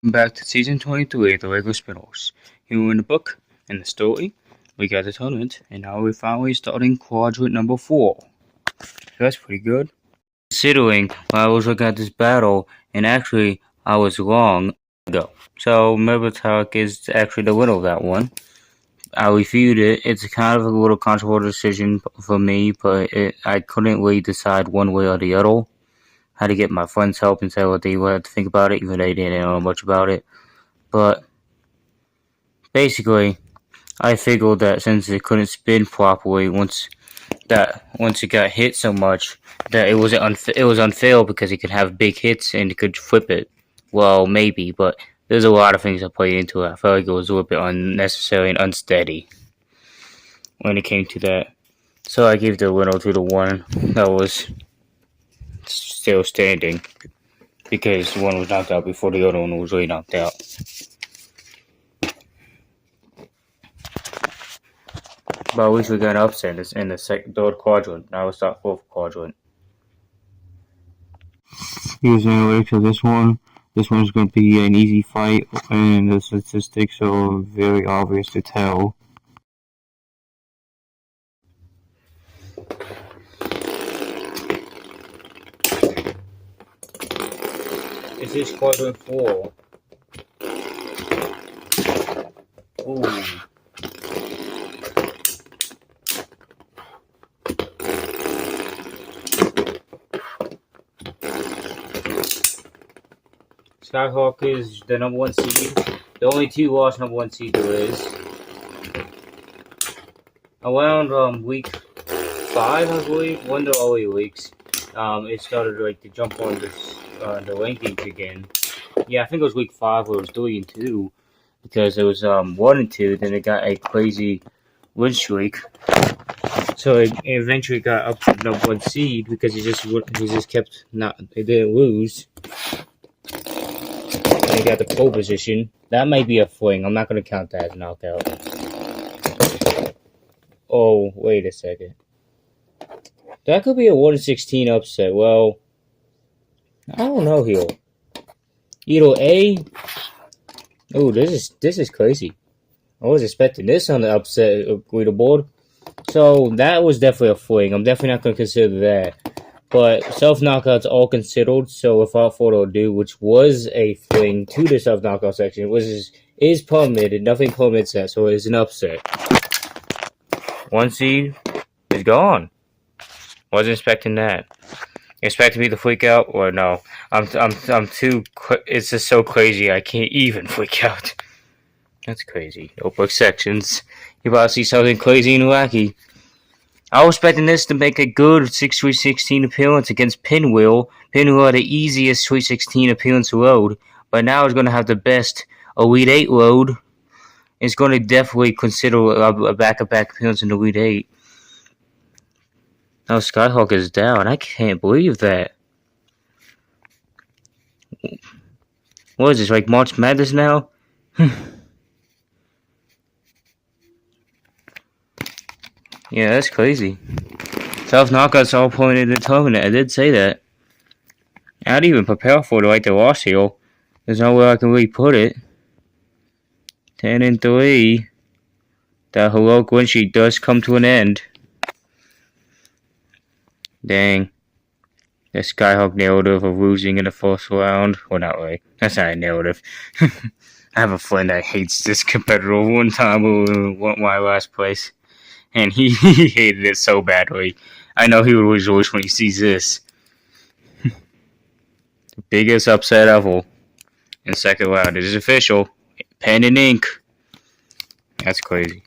Back to season 23 of the regular spin-offs. Here in the book and the story, we got the tournament, and now we're finally starting quadrant number 4. That's pretty good. Considering I was looking at this battle, and actually I was wrong ago. So Reupload is actually the winner of that one. I reviewed it. It's kind of a little controversial decision for me, but I couldn't really decide one way or the other. I had to get my friends' help and say what they had to think about it, even though they didn't know much about it. But basically, I figured that since it couldn't spin properly once it got hit so much, that it was unfair because it could have big hits and it could flip it. Well, maybe, but there's a lot of things that played into it. I felt like it was a little bit unnecessary and unsteady when it came to that. So I gave the winner to the one that was still standing, because one was knocked out before the other one was really knocked out. But at least we got an upset in the third quadrant. Now let's start fourth quadrant. Here's anyway to this one. This one's going to be an easy fight, and the statistics are very obvious to tell. Is this quadrant 4? Ooh. Skyhawk is the number 1 seed. The only 2 lost number 1 seed there is. Around week 5, I believe, one of the early weeks, it started like to jump on this the rankings again. Yeah, I think it was week 5 where it was 3 and 2, because it was 1 and 2. Then it got a crazy win streak, so it eventually got up to the number 1 seed because he just kept it didn't lose. And he got the pole position. That might be a fling. I'm not going to count that as a knockout. Oh, wait a second. That could be a 1-16 upset. Well, I don't know here. Either A. Oh, this is crazy. I was expecting this on the upset leaderboard. So that was definitely a fling. I'm definitely not going to consider that. But self-knockouts all considered, so without further ado, which was a fling to the self-knockout section, which is permitted, nothing permits that, so it is an upset. 1 seed is gone. Wasn't expecting that. Expecting me to freak out? Or no. I'm too, it's just so crazy I can't even freak out. That's crazy. Notebook sections. You about to see something crazy and wacky. I was expecting this to make a good Sweet 16 appearance against Pinwheel. Pinwheel had the easiest Sweet 16 appearance road, but now it's going to have the best Elite 8 road. It's going to definitely consider a back-to-back appearance in the Elite 8. Now Skyhawk is down. I can't believe that. What is this, like March Madness now? Yeah, that's crazy. Self-knockouts all pointed to tournament. I did say that. I didn't even prepare for it like the loss here. There's nowhere I can really put it. 10 and 3. The heroic win streak does come to an end. Dang. The Skyhawk narrative of losing in the first round. Well, not really. That's not a narrative. I have a friend that hates this competitor. One time we won my last place, and he hated it so badly. I know he would rejoice when he sees this. The biggest upset ever in the second round. It is official. Pen and ink. That's crazy.